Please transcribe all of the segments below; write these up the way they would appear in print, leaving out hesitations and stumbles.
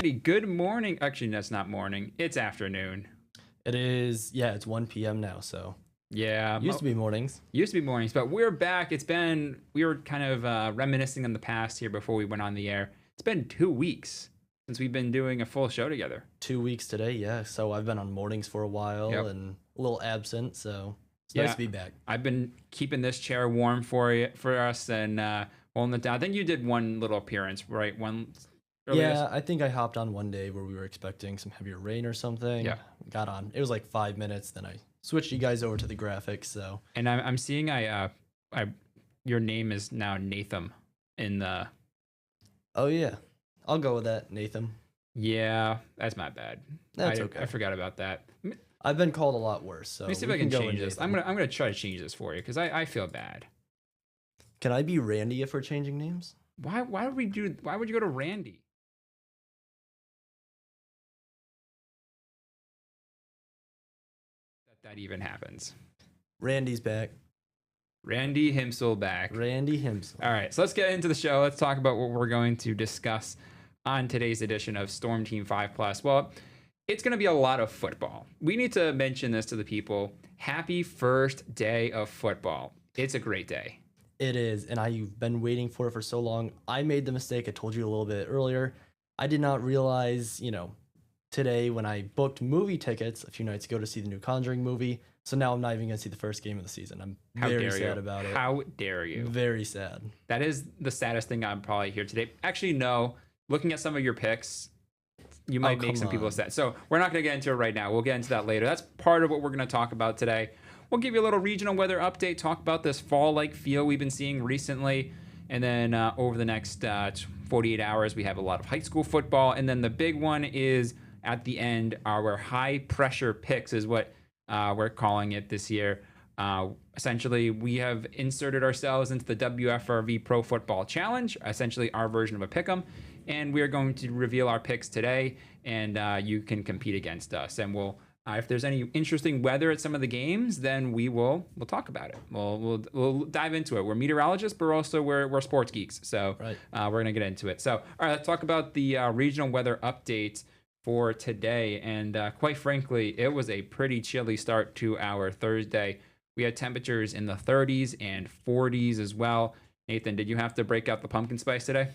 everybody. Good morning. Actually, that's not morning. It's afternoon. It is, yeah, it's 1 p.m. now, so Yeah, used to be mornings. used to be mornings, but we're back. We were kind of reminiscing on the past here before we went on the air. It's been 2 weeks since we've been doing a full show together. 2 weeks today, yeah. So I've been on mornings for a while Yep. and a little absent, so it's Yeah. nice to be back. I've been keeping this chair warm for us and holding it down. I think you did one little appearance, right? One earlier. Yeah, I think I hopped on one day where we were expecting some heavier rain or something. Yeah. Got on. It was like 5 minutes, then I switched you guys over to the graphics, so. And I'm seeing your name is now Nathan in the. Oh, yeah. I'll go with that, Nathan. Yeah, that's my bad. That's okay. I forgot about that. I've been called a lot worse, so Let me see if we I can go change with this. Nathan. I'm gonna try to change this for you because I feel bad. Can I be Randy if we're changing names? Why would you go to Randy? That even happens. Randy's back. Randy Himsel back. Randy himself. All right, so let's get into the show. Let's talk about what we're going to discuss on today's edition of Storm Team 5 Plus. Well, it's going to be a lot of football. We need to mention this to the people. Happy first day of football. It's a great day. It is, and I've been waiting for it for so long. I made the mistake, I told you a little bit earlier. I did not realize, today when I booked movie tickets a few nights ago to see the new Conjuring movie. So now I'm not even going to see the first game of the season. I'm How very dare sad you? about it. How dare you? Very sad. That is the saddest thing I'm probably here today. Actually, no. Looking at some of your picks, you might make come some people on. sad. So we're not going to get into it right now. We'll get into that later. That's part of what we're going to talk about today. We'll give you a little regional weather update, talk about this fall-like feel we've been seeing recently. And then over the next 48 hours, we have a lot of high school football. And then the big one is at the end, our high-pressure picks is what we're calling it this year. Essentially, we have inserted ourselves into the WFRV Pro Football Challenge, essentially our version of a pick'em, and we are going to reveal our picks today, and you can compete against us. And we'll, if there's any interesting weather at some of the games, then we'll talk about it. We'll dive into it. We're meteorologists, but also we're sports geeks, so Right. we're gonna get into it. So, all right, let's talk about the regional weather updates for today. And quite frankly, it was a pretty chilly start to our Thursday. We had temperatures in the 30s and 40s as well. Nathan, did you have to break out the pumpkin spice today?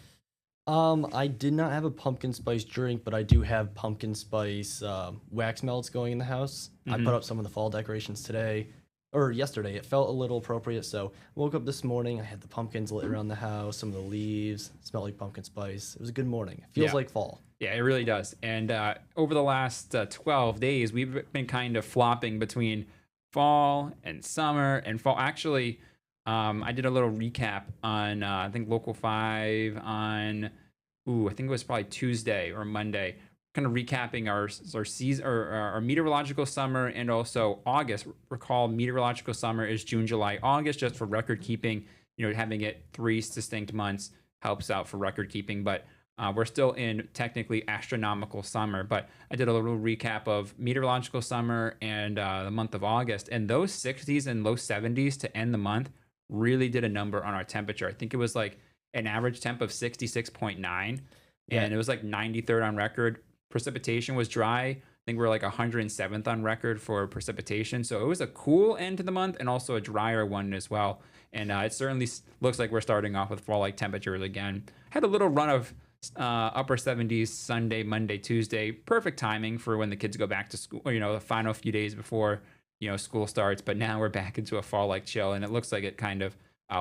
I did not have a pumpkin spice drink, but I do have pumpkin spice wax melts going in the house. I put up some of the fall decorations today, or yesterday. It felt a little appropriate, so woke up this morning. I had the pumpkins lit around the house, some of the leaves, smelled like pumpkin spice. It was a good morning. It feels Yeah. like fall. Yeah, it really does. And over the last 12 days, we've been kind of flopping between fall and summer and fall. Actually, I did a little recap on, I think, Local 5 on, I think it was probably Tuesday or Monday, kind of recapping our season or our meteorological summer and also August. Recall, meteorological summer is June, July, August, just for record keeping. Having it 3 distinct months helps out for record keeping, but we're still in technically astronomical summer. But I did a little recap of meteorological summer and the month of August, and those 60s and low 70s to end the month really did a number on our temperature. I think it was like an average temp of 66.9, Yeah. and it was like 93rd on record. Precipitation was dry. I think we're like 107th on record for precipitation. So it was a cool end to the month and also a drier one as well. And it certainly looks like we're starting off with fall-like temperatures again. Had a little run of upper 70s Sunday, Monday, Tuesday. Perfect timing for when the kids go back to school, the final few days before, school starts. But now we're back into a fall-like chill, and it looks like it kind of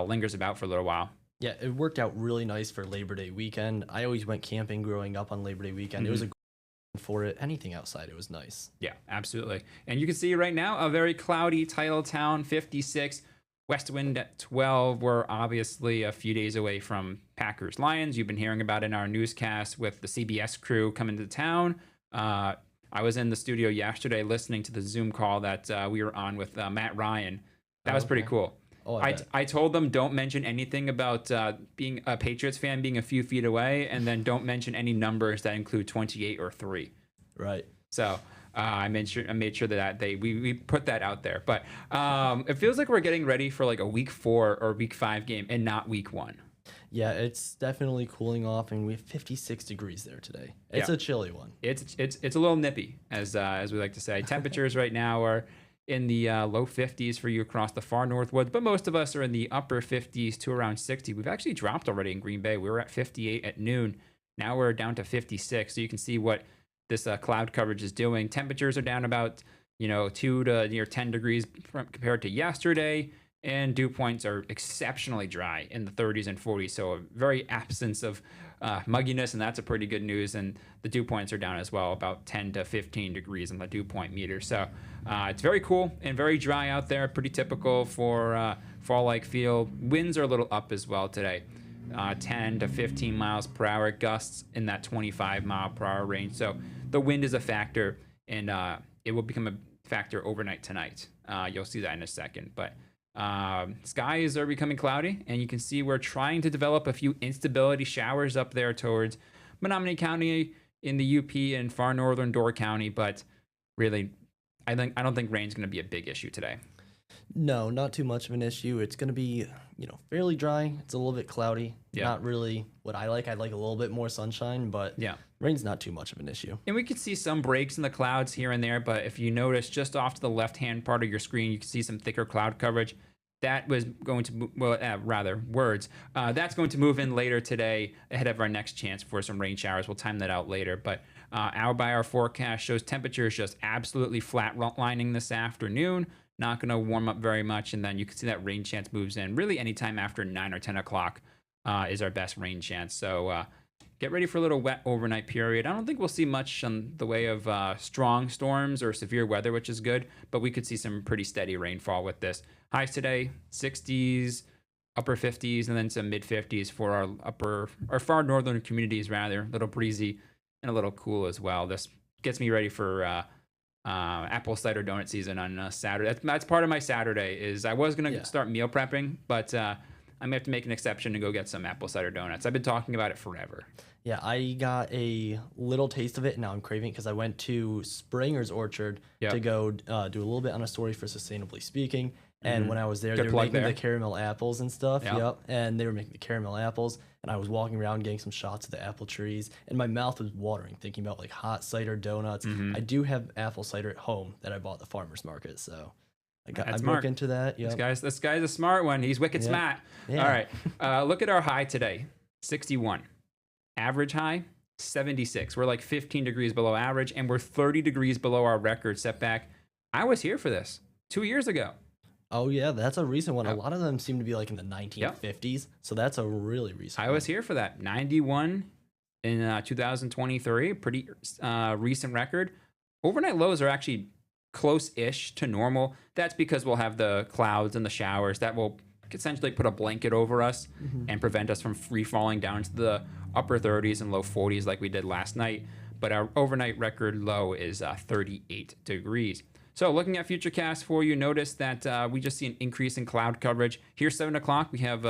lingers about for a little while. Yeah, it worked out really nice for Labor Day weekend. I always went camping growing up on Labor Day weekend. It was a good for it. Anything outside, it was nice. Yeah, absolutely. And you can see right now a very cloudy Titletown, 56, west wind at 12. We're obviously a few days away from Packers Lions. You've been hearing about it in our newscast with the CBS crew coming to town. I was in the studio yesterday listening to the Zoom call that we were on with Matt Ryan. That was pretty Okay. cool. Oh, I told them don't mention anything about being a Patriots fan being a few feet away, and then don't mention any numbers that include 28 or 3. Right. So I made sure that we put that out there. But it feels like we're getting ready for like a week 4 or week 5 game and not week 1. Yeah, it's definitely cooling off, and we have 56 degrees there today. It's Yeah. a chilly one. It's a little nippy, as we like to say. Temperatures right now are in the low 50s for you across the far north woods, but most of us are in the upper 50s to around 60. We've actually dropped already in Green Bay. We were at 58 at noon. Now we're down to 56. So you can see what this cloud coverage is doing. Temperatures are down about 2 to near 10 degrees compared to yesterday, and dew points are exceptionally dry in the 30s and 40s. So a very absence of mugginess, and that's a pretty good news. And the dew points are down as well, about 10 to 15 degrees on the dew point meter. So it's very cool and very dry out there. Pretty typical for fall-like feel. Winds are a little up as well today. 10 to 15 miles per hour, gusts in that 25 mile per hour range. So the wind is a factor, and it will become a factor overnight tonight. You'll see that in a second. But skies are becoming cloudy, and you can see we're trying to develop a few instability showers up there towards Menominee County in the UP and far northern Door County. But really, I don't think rain's going to be a big issue today. No, not too much of an issue. It's going to be, fairly dry. It's a little bit cloudy. Yeah. Not really what I like. I'd like a little bit more sunshine, but Yeah. rain's not too much of an issue. And we could see some breaks in the clouds here and there, but if you notice just off to the left-hand part of your screen, you can see some thicker cloud coverage. That was going to, that's going to move in later today ahead of our next chance for some rain showers. We'll time that out later, but hour-by-hour forecast shows temperatures just absolutely flat-lining this afternoon. Not going to warm up very much, and then you can see that rain chance moves in. Really, anytime after 9 or 10 o'clock is our best rain chance. So get ready for a little wet overnight period. I don't think we'll see much on the way of strong storms or severe weather, which is good, but we could see some pretty steady rainfall with this. Highs today, 60s, upper 50s, and then some mid 50s for our far northern communities, rather. A little breezy and a little cool as well. This gets me ready for apple cider donut season on Saturday. That's part of my Saturday. Is I was gonna start meal prepping, but I'm gonna have to make an exception and go get some apple cider donuts. I've been talking about it forever. Yeah, I got a little taste of it, and now I'm craving it because I went to Springer's Orchard to go do a little bit on a story for Sustainably Speaking. And when I was there, they were making the caramel apples and stuff. Yep. And they were making the caramel apples. And I was walking around getting some shots of the apple trees. And my mouth was watering, thinking about like hot cider donuts. I do have apple cider at home that I bought at the farmer's market. So I'm looking into that. Yep. This guy's a smart one. He's wicked smart. Yeah. All right. Look at our high today, 61. Average high, 76. We're like 15 degrees below average, and we're 30 degrees below our record setback. I was here for this 2 years ago. Oh, yeah, that's a recent one. A lot of them seem to be like in the 1950s, so that's a really recent one. I was here for that. 91 in 2023, pretty recent record. Overnight lows are actually close-ish to normal. That's because we'll have the clouds and the showers that will essentially put a blanket over us and prevent us from free-falling down to the upper 30s and low 40s like we did last night. But our overnight record low is 38 degrees. So looking at Futurecast for you, notice that we just see an increase in cloud coverage. Here, 7 o'clock, we have,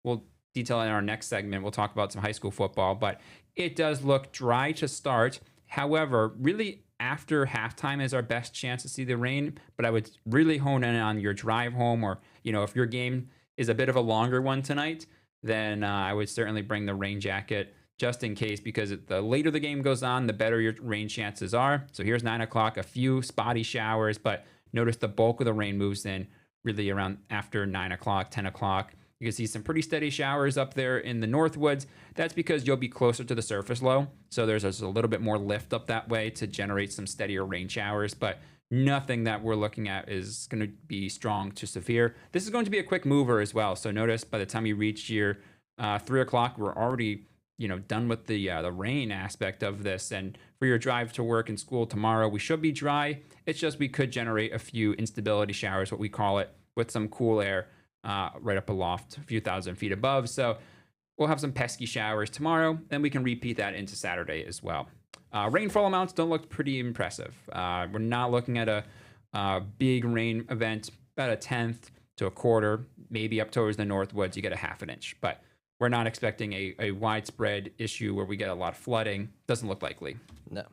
we'll detail in our next segment. We'll talk about some high school football, but it does look dry to start. However, really after halftime is our best chance to see the rain, but I would really hone in on your drive home, or, if your game is a bit of a longer one tonight, then I would certainly bring the rain jacket just in case, because the later the game goes on, the better your rain chances are. So here's 9 o'clock, a few spotty showers, but notice the bulk of the rain moves in really around after 9 o'clock, 10 o'clock. You can see some pretty steady showers up there in the Northwoods. That's because you'll be closer to the surface low, so there's a little bit more lift up that way to generate some steadier rain showers, but nothing that we're looking at is going to be strong to severe. This is going to be a quick mover as well, so notice by the time you reach your 3 o'clock, we're already done with the rain aspect of this. And for your drive to work and school tomorrow, we should be dry. It's just we could generate a few instability showers, what we call it, with some cool air right up aloft, a few thousand feet above. So we'll have some pesky showers tomorrow, and we can repeat that into Saturday as well. Rainfall amounts don't look pretty impressive. We're not looking at a big rain event, about a tenth to a quarter, maybe up towards the Northwoods, you get a half an inch. But we're not expecting a widespread issue where we get a lot of flooding. Doesn't look likely. No.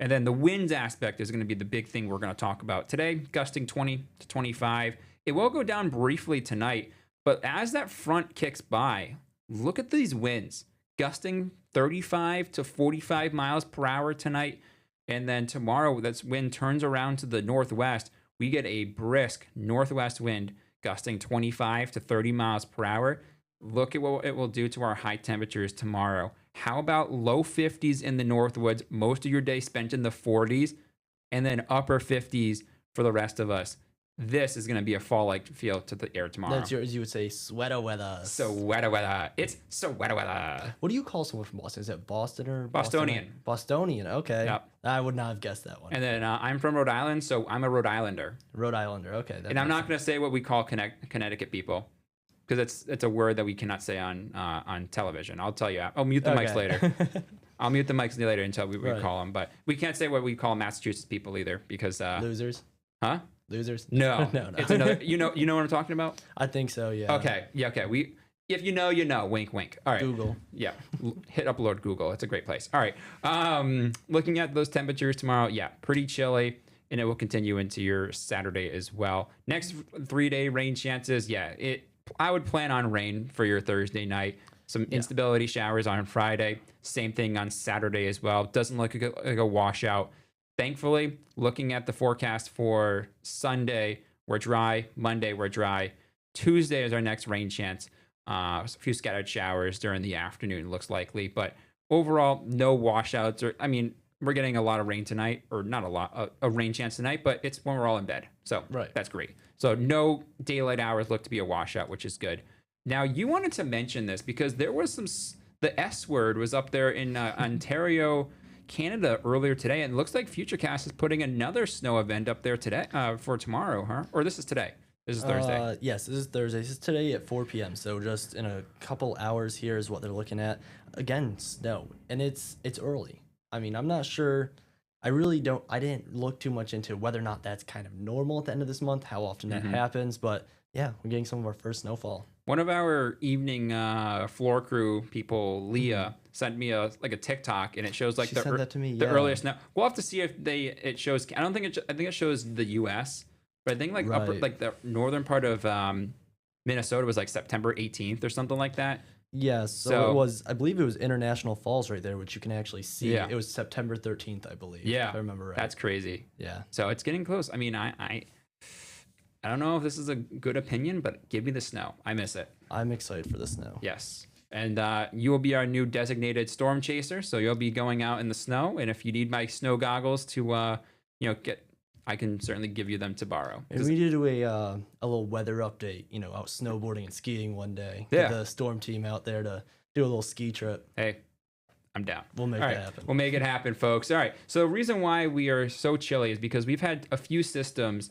And then the winds aspect is going to be the big thing we're going to talk about today, gusting 20 to 25. It will go down briefly tonight, but as that front kicks by, Look at these winds, gusting 35 to 45 miles per hour tonight. And then tomorrow, that wind turns around to the northwest. We get a brisk northwest wind gusting 25 to 30 miles per hour. Look at what it will do to our high temperatures tomorrow. How about low 50s in the Northwoods? Most of your day spent in the 40s, and then upper 50s for the rest of us. This is going to be a fall-like feel to the air tomorrow. That's yours. You would say sweater weather. Sweater weather. It's sweater weather. What do you call someone from Boston? Is it Boston or Bostonian? Bostonian. Okay. Yep. I would not have guessed that one. And then I'm from Rhode Island, so I'm a Rhode Islander. Rhode Islander. Okay. And I'm not going to say what we call Connecticut people, because it's a word that we cannot say on television. I'll tell you. I'll mute the mics later. I'll mute the mics later until we call them. But we can't say what we call Massachusetts people either, because losers. Huh? Losers? No. No. It's another. You know what I'm talking about? I think so. Yeah. Okay. Yeah. Okay. If you know, you know. Wink, wink. All right. Google. Yeah. Hit upload Google. It's a great place. All right. Looking at those temperatures tomorrow, yeah, pretty chilly, and it will continue into your Saturday as well. Next 3-day rain chances, yeah. I would plan on rain for your Thursday night. Some instability showers on Friday. Same thing on Saturday as well. Doesn't look like a washout. Thankfully, looking at the forecast for Sunday, we're dry. Monday, we're dry. Tuesday is our next rain chance. A few scattered showers during the afternoon looks likely. But overall, no washouts. We're getting a lot of rain tonight, or not a lot, a rain chance tonight, but it's when we're all in bed. So that's great. So no daylight hours look to be a washout, which is good. Now, you wanted to mention this because there was the S word was up there in Ontario, Canada earlier today, and it looks like Futurecast is putting another snow event up there today for tomorrow, huh? Or this is today. This is Thursday. Yes, this is Thursday. This is today at 4 p.m. So just in a couple hours here is what they're looking at. Again, snow, and it's early. I mean, I'm not sure. I didn't look too much into whether or not that's kind of normal at the end of this month, how often that happens. But yeah, we're getting some of our first snowfall. One of our evening floor crew people, Leah, sent me a TikTok, and it shows like sent that to me, the earliest snow. We'll have to see if it shows. I think it shows the U.S., but I think the northern part of Minnesota was like September 18th or something like that. Yeah, so it was. I believe it was International Falls right there, which you can actually see. Yeah. It was September 13th, I believe. Yeah, if I remember right. That's crazy. Yeah. So it's getting close. I mean, I don't know if this is a good opinion, but give me the snow. I miss it. I'm excited for the snow. Yes. And you will be our new designated storm chaser. So you'll be going out in the snow. And if you need my snow goggles to, I can certainly give you them to borrow. And we need to do a little weather update, out snowboarding and skiing one day. Yeah. Get the storm team out there to do a little ski trip. Hey, I'm down. We'll make that happen. We'll make it happen, folks. All right. So the reason why we are so chilly is because we've had a few systems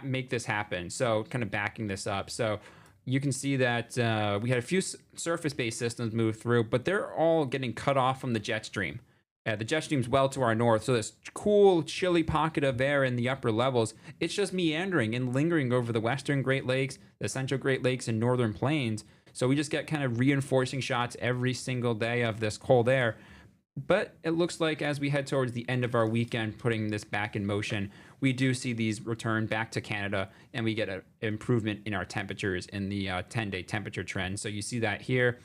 make this happen. So kind of backing this up. So you can see that we had a few surface-based systems move through, but they're all getting cut off from the jet stream. The jet stream's well to our north, so this cool, chilly pocket of air in the upper levels, it's just meandering and lingering over the western Great Lakes, the central Great Lakes, and northern plains. So we just get kind of reinforcing shots every single day of this cold air. But it looks like as we head towards the end of our weekend, putting this back in motion, we do see these return back to Canada, and we get an improvement in our temperatures in the 10-day temperature trend. So you see that here,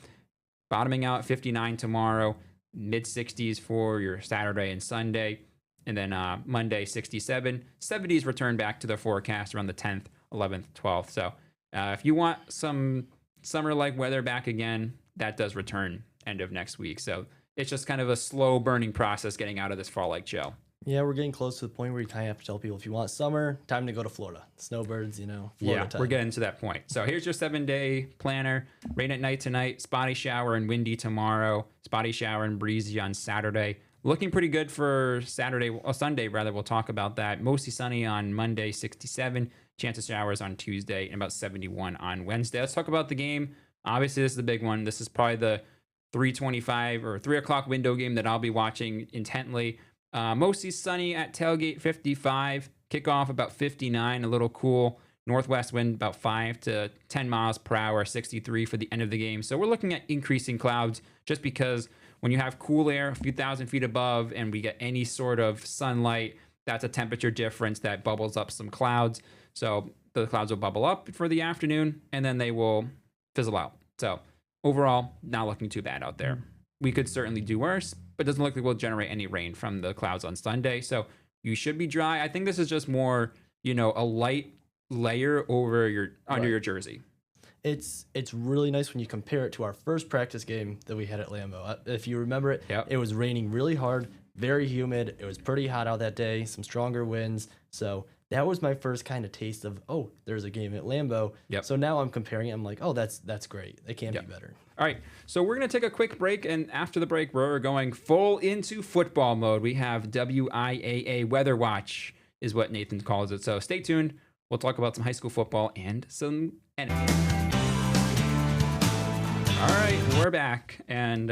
bottoming out at 59 tomorrow, mid-60s for your Saturday and Sunday, and then Monday 67. 70s return back to the forecast around the 10th, 11th, 12th. So if you want some summer-like weather back again, that does return end of next week. So it's just kind of a slow burning process getting out of this fall-like chill. Yeah, we're getting close to the point where you kind of have to tell people, if you want summer, time to go to Florida. Snowbirds, Florida time. We're getting to that point. So here's your 7-day planner. Rain at night tonight, spotty shower and windy tomorrow, spotty shower and breezy on Saturday. Looking pretty good for Sunday, we'll talk about that. Mostly sunny on Monday, 67. Chance of showers on Tuesday, and about 71 on Wednesday. Let's talk about the game. Obviously, this is the big one. This is probably the 3:25 or 3 o'clock window game that I'll be watching intently. Mostly sunny at tailgate, 55. Kickoff about 59, a little cool. Northwest wind about 5 to 10 miles per hour, 63 for the end of the game. So we're looking at increasing clouds just because when you have cool air a few thousand feet above and we get any sort of sunlight, that's a temperature difference that bubbles up some clouds. So the clouds will bubble up for the afternoon and then they will fizzle out. So overall, not looking too bad out there. We could certainly do worse, but doesn't look like we'll generate any rain from the clouds on Sunday. So you should be dry. I think this is just more, a light layer over under your jersey. It's really nice when you compare it to our first practice game that we had at Lambeau. If you remember it, It was raining really hard, very humid. It was pretty hot out that day, some stronger winds. So that was my first kind of taste of, there's a game at Lambeau. So now I'm comparing it. I'm like, that's great. It can't be better. All right, so we're going to take a quick break, and after the break, we're going full into football mode. We have WIAA Weather Watch is what Nathan calls it. So stay tuned. We'll talk about some high school football and some NFL. All right, we're back, and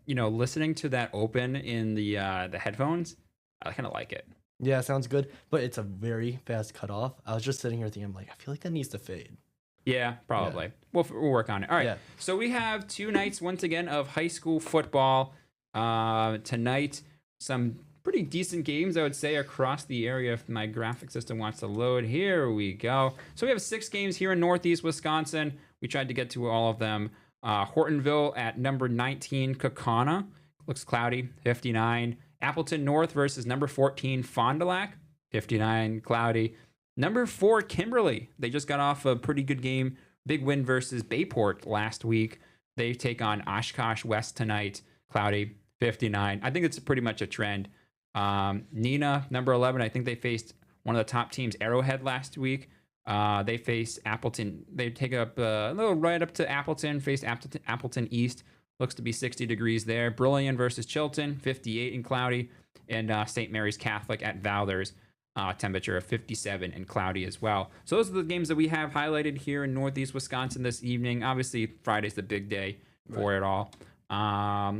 listening to that open in the headphones, I kind of like it. Yeah, sounds good, but it's a very fast cutoff. I was just sitting here thinking, I'm like, I feel like that needs to fade. Yeah, probably. Yeah. We'll work on it. All right. So we have 2 nights once again of high school football. Tonight, some pretty decent games, I would say, across the area. If my graphic system wants to load, here we go. So we have 6 games here in Northeast Wisconsin. We tried to get to all of them. Hortonville at number 19, Kaukauna. Looks cloudy, 59. Appleton North versus number 14, Fond du Lac, 59, cloudy. Number 4, Kimberly. They just got off a pretty good game. Big win versus Bayport last week. They take on Oshkosh West tonight, cloudy, 59. I think it's pretty much a trend. Neenah, number 11, I think they faced one of the top teams, Arrowhead, last week. They face Appleton. They take up a little right up to Appleton, face Appleton East. Looks to be 60 degrees there. Brilliant versus Chilton, 58 and cloudy. And St. Mary's Catholic at Valders, temperature of 57 and cloudy as well. So those are the games that we have highlighted here in Northeast Wisconsin this evening. Obviously, Friday's the big day for it all.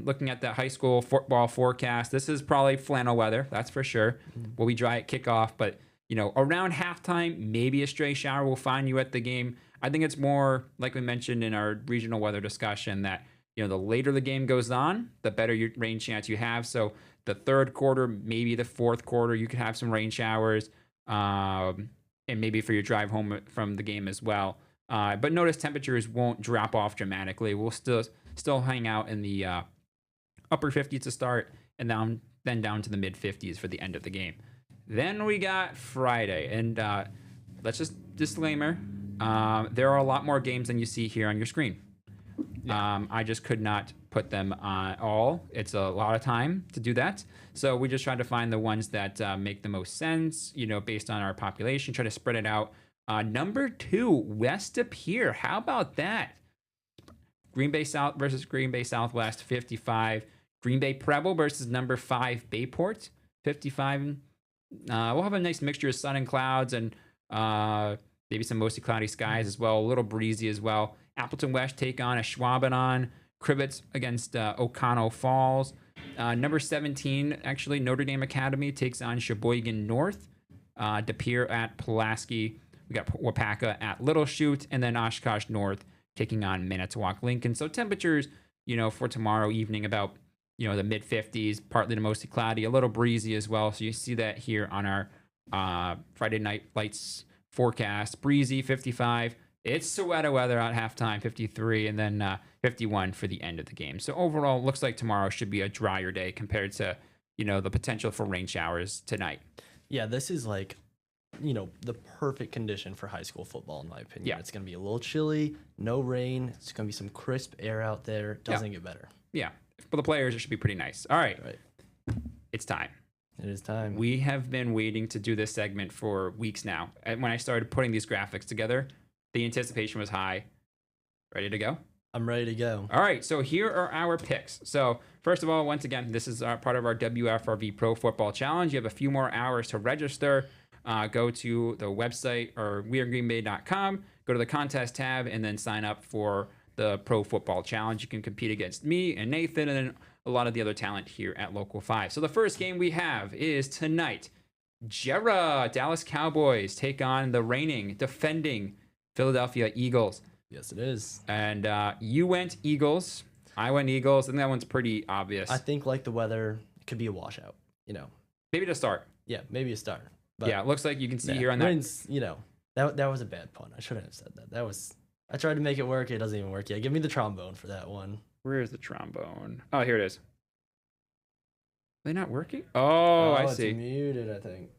Looking at that high school football forecast, this is probably flannel weather, that's for sure. Will be dry at kickoff, but around halftime, maybe a stray shower will find you at the game. I think it's more, like we mentioned in our regional weather discussion, that the later the game goes on, the better your rain chance you have. So the third quarter, maybe the fourth quarter, you could have some rain showers, and maybe for your drive home from the game as well. But notice temperatures won't drop off dramatically. We'll still hang out in the upper 50s to start, and then down to the mid 50s for the end of the game. Then we got Friday, and let's just disclaimer, there are a lot more games than you see here on your screen. I just could not put them on all. It's a lot of time to do that. So we just tried to find the ones that make the most sense, based on our population, try to spread it out. Number 2, West of Pier. How about that? Green Bay South versus Green Bay Southwest, 55. Green Bay Preble versus number 5, Bayport, 55. We'll have a nice mixture of sun and clouds, and maybe some mostly cloudy skies as well. A little breezy as well. Appleton West take on Ashwaubenon. Cribbets against O'Connell Falls. Number 17, actually, Notre Dame Academy takes on Sheboygan North. De Pere at Pulaski. We got Wapaka at Little Chute, and then Oshkosh North taking on Manitowoc Lincoln. So temperatures, for tomorrow evening about, the mid 50s, partly to mostly cloudy, a little breezy as well. So you see that here on our Friday night lights forecast. Breezy, 55. It's Soweto weather at halftime, 53, and then 51 for the end of the game. So overall, looks like tomorrow should be a drier day compared to, the potential for rain showers tonight. Yeah, this is like, the perfect condition for high school football, in my opinion. Yeah. It's going to be a little chilly, no rain. It's going to be some crisp air out there. Doesn't get better. Yeah. For the players, it should be pretty nice. All right. It's time. It is time. We have been waiting to do this segment for weeks now. And when I started putting these graphics together, the anticipation was high. Ready to go? I'm ready to go. All right, so here are our picks. So first of all, once again, this is part of our WFRV Pro Football Challenge. You have a few more hours to register. Go to the website or wearegreenbay.com, go to the contest tab, and then sign up for the Pro Football Challenge. You can compete against me and Nathan and then a lot of the other talent here at Local 5. So the first game we have is tonight. Dallas Cowboys take on the reigning, defending Philadelphia Eagles. Yes, it is. And you went Eagles. I went Eagles. I think that one's pretty obvious. I think, like the weather, it could be a washout, Maybe to start. Yeah, maybe a start. But yeah, it looks like you can see here on that. Wins, that was a bad pun. I shouldn't have said that. That was I tried to make it work. It doesn't even work yet. Give me the trombone for that one. Where is the trombone? Oh, here it is. Are they not working? Oh, I see. It's muted, I think.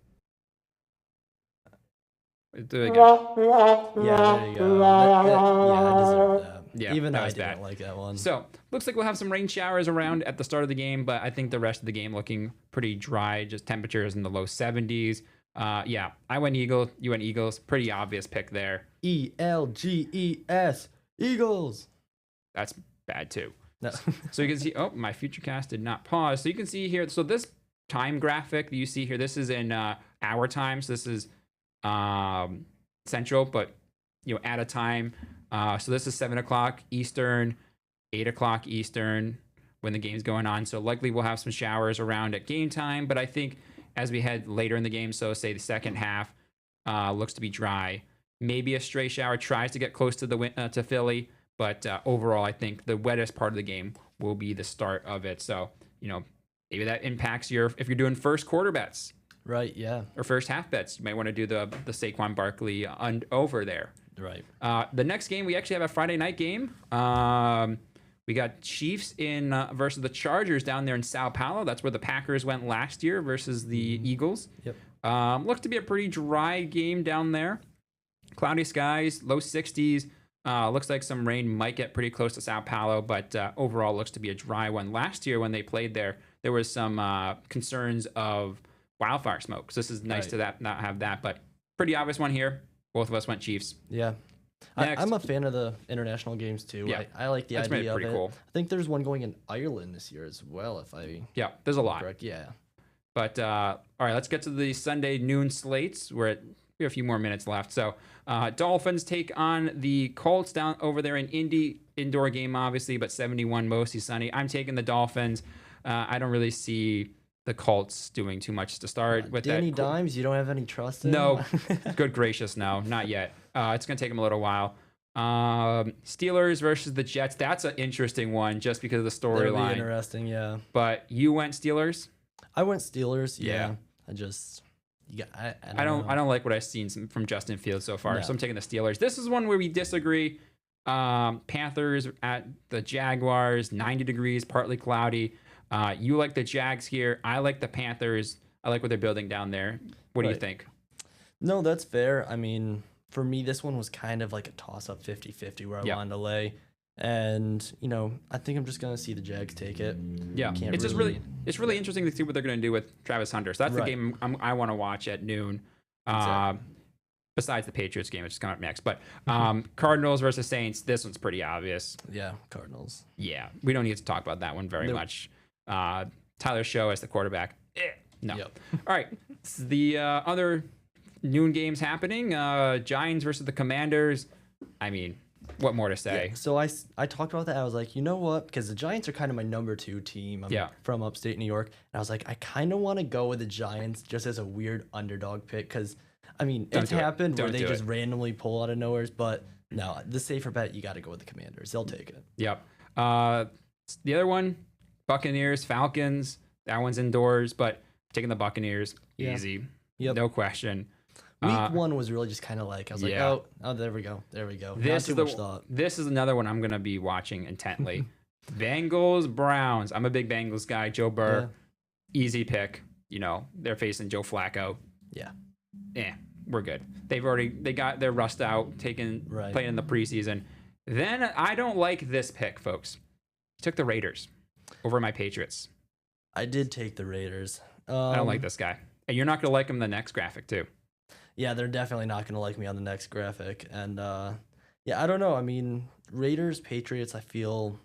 Do it again. Yeah, there you go. Yeah, I deserve that. Yeah, even that I was didn't bad. like that one. So looks like we'll have some rain showers around at the start of the game, but I think the rest of the game looking pretty dry. Just temperatures in the low 70s. Yeah, I went Eagles. You went Eagles. Pretty obvious pick there. ELGES, Eagles. That's bad too. No. So you can see, oh, my future cast did not pause. So you can see here, so this time graphic that you see here, this is in hour time. So this is central, but at a time. So this is 7 o'clock Eastern, 8 o'clock Eastern when the game's going on. So likely we'll have some showers around at game time, but I think as we head later in the game, so say the second half, looks to be dry. Maybe a stray shower tries to get close to to Philly, but overall, I think the wettest part of the game will be the start of it. So, maybe that impacts if you're doing first quarter bets. Right, yeah. Or first half bets. You might want to do the Saquon Barkley over there. Right. The next game, we actually have a Friday night game. We got Chiefs versus the Chargers down there in Sao Paulo. That's where the Packers went last year versus the Eagles. Yep. Looked to be a pretty dry game down there. Cloudy skies, low 60s. Looks like some rain might get pretty close to Sao Paulo, but overall looks to be a dry one. Last year when they played there was some concerns of wildfire smoke. So this is nice to not have that, but pretty obvious one here. Both of us went Chiefs. Yeah. I'm a fan of the international games too. Yeah. I like the idea of it. Cool. I think there's one going in Ireland this year as well, Yeah, there's a lot. Correct. Yeah. But all right, let's get to the Sunday noon slates. We have a few more minutes left. So Dolphins take on the Colts down over there in Indy. Indoor game, obviously, but 71, mostly sunny. I'm taking the Dolphins. I don't really see the Colts doing too much to start with Danny that. Dimes, you don't have any trust in? No. Good gracious, no, not yet. It's going to take them a little while. Steelers versus the Jets. That's an interesting one just because of the storyline. That'll be interesting, yeah. But you went Steelers? I went Steelers, yeah. I don't like what I've seen from Justin Fields so far, so I'm taking the Steelers. This is one where we disagree. Panthers at the Jaguars, 90 degrees, partly cloudy. You like the Jags here. I like the Panthers. I like what they're building down there. What do you think? No, that's fair. I mean, for me, this one was kind of like a toss-up 50-50 where I wanted to lay. And, I think I'm just going to see the Jags take it. Yeah, it's really interesting to see what they're going to do with Travis Hunter. So that's the game I want to watch at noon. Exactly. Besides the Patriots game, which is coming up next. But Cardinals versus Saints, this one's pretty obvious. Yeah, Cardinals. Yeah, we don't need to talk about that one very much. Tyler Show as the quarterback. No. Yep. All right. The other noon games happening. Giants versus the Commanders. I mean, what more to say? Yeah, so I talked about that. I was like, you know what? Because the Giants are kind of my number 2 team. I'm from upstate New York. And I was like, I kind of want to go with the Giants just as a weird underdog pick. Because, I mean, it's happened where they just randomly pull out of nowhere. But no, the safer bet, you got to go with the Commanders. They'll take it. Yep. The other one, Buccaneers, Falcons. That one's indoors, but taking the Buccaneers, easy. Yep. No question. Week 1 was really just kind of like, I was like, oh, there we go. This is another one I'm going to be watching intently. Bengals, Browns. I'm a big Bengals guy. Joe Burr, easy pick. They're facing Joe Flacco. Yeah. We're good. They got their rust out, playing in the preseason. Then I don't like this pick, folks. Took the Raiders over my Patriots. I did take the Raiders. I don't like this guy. And you're not going to like him in the next graphic, too. Yeah, they're definitely not going to like me on the next graphic. And, I don't know. I mean, Raiders, Patriots, I feel,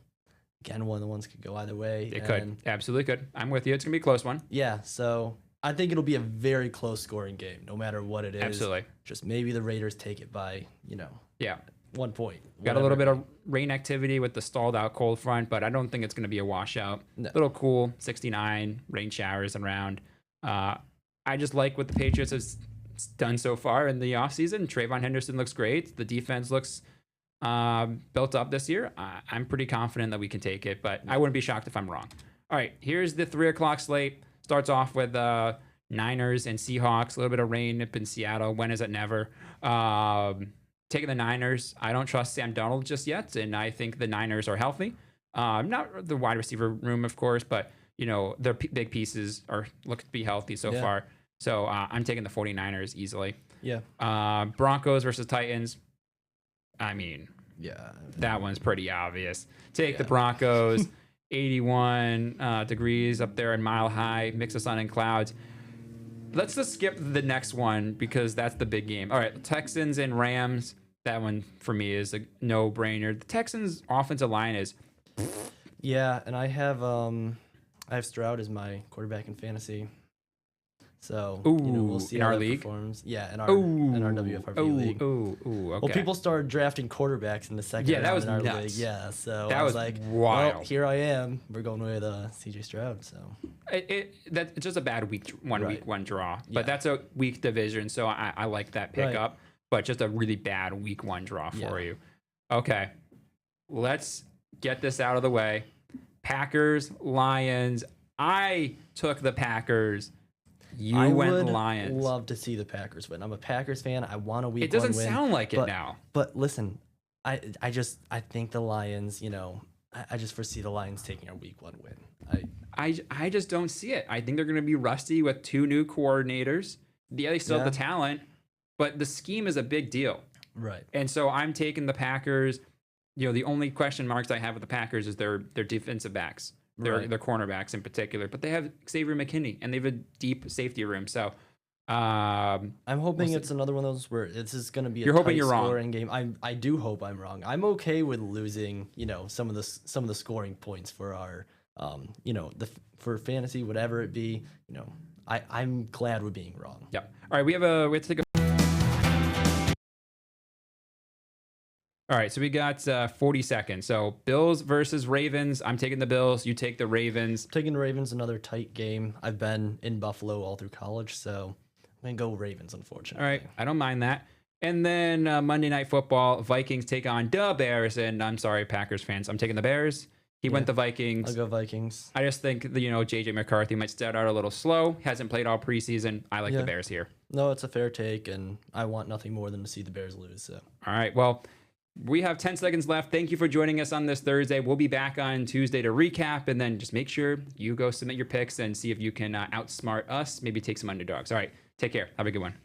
again, one of the ones could go either way. It could. Absolutely could. I'm with you. It's going to be a close one. Yeah, so I think it'll be a very close scoring game, no matter what it is. Absolutely. Just maybe the Raiders take it by, 1 point. Got a little bit of rain activity with the stalled out cold front, but I don't think it's going to be a washout. No. Little cool, 69, rain showers around. I just like what the Patriots have done so far in the offseason. Trayvon Henderson looks great. The defense looks built up this year. I'm pretty confident that we can take it, but I wouldn't be shocked if I'm wrong. All right, here's the 3 o'clock slate. Starts off with Niners and Seahawks. A little bit of rain up in Seattle. When is it never? taking the Niners. I don't trust Sam Darnold just yet, and I think the Niners are healthy. Not the wide receiver room, of course, but their big pieces look to be healthy so far. So I'm taking the 49ers easily. Yeah. Broncos versus Titans. I mean, Yeah. that one's pretty obvious. Take the Broncos. 81 degrees up there and Mile High. Mix the sun and clouds. Let's just skip the next one because that's the big game. All right, Texans and Rams. That one for me is a no-brainer. The Texans' offensive line is. Yeah, and I have Stroud as my quarterback in fantasy. So we'll see in how our that league. Performs. Yeah, in our WFRV league. Okay. Well, people started drafting quararbats in the second round that was in our nuts. league. Yeah, so That I was was like, wild. well, here I am. We're going with CJ Stroud. So That's just a bad week one draw, but Yeah. that's a weak division, so I like that pickup. But just a really bad week one draw for you. Okay, let's get this out of the way. Packers, Lions. I took the Packers. You went Lions. Love to see the Packers win. I'm a Packers fan. I want a week. It doesn't one win, sound like it now. But listen, I think the Lions. I just foresee the Lions taking a week one win. I just don't see it. I think they're going to be rusty with 2 new coordinators. Yeah, they still have the talent, but the scheme is a big deal. Right. And so I'm taking the Packers. The only question marks I have with the Packers is their defensive backs. Their cornerbacks in particular, but they have Xavier McKinney and they have a deep safety room. So I'm hoping it's another one of those where this is going to be a hoping tight you're wrong. scoring game. I do hope I'm wrong. I'm okay with losing, some of the scoring points for our, for fantasy, whatever it be. I'm glad we're being wrong. Yep. All right, we have to take a. All right, so we got 40 seconds. So Bills versus Ravens. I'm taking the Bills. You take the Ravens. Taking the Ravens, another tight game. I've been in Buffalo all through college, so I'm going to go Ravens, unfortunately. All right, I don't mind that. And then Monday Night Football, Vikings take on the Bears. And I'm sorry, Packers fans, I'm taking the Bears. He went the Vikings. I'll go Vikings. I just think, J.J. McCarthy might start out a little slow. Hasn't played all preseason. I like the Bears here. No, it's a fair take, and I want nothing more than to see the Bears lose. So. All right, well, we have 10 seconds left. Thank you for joining us on this Thursday. We'll be back on Tuesday to recap, and then just make sure you go submit your picks and see if you can outsmart us, maybe take some underdogs. All right, take care. Have a good one.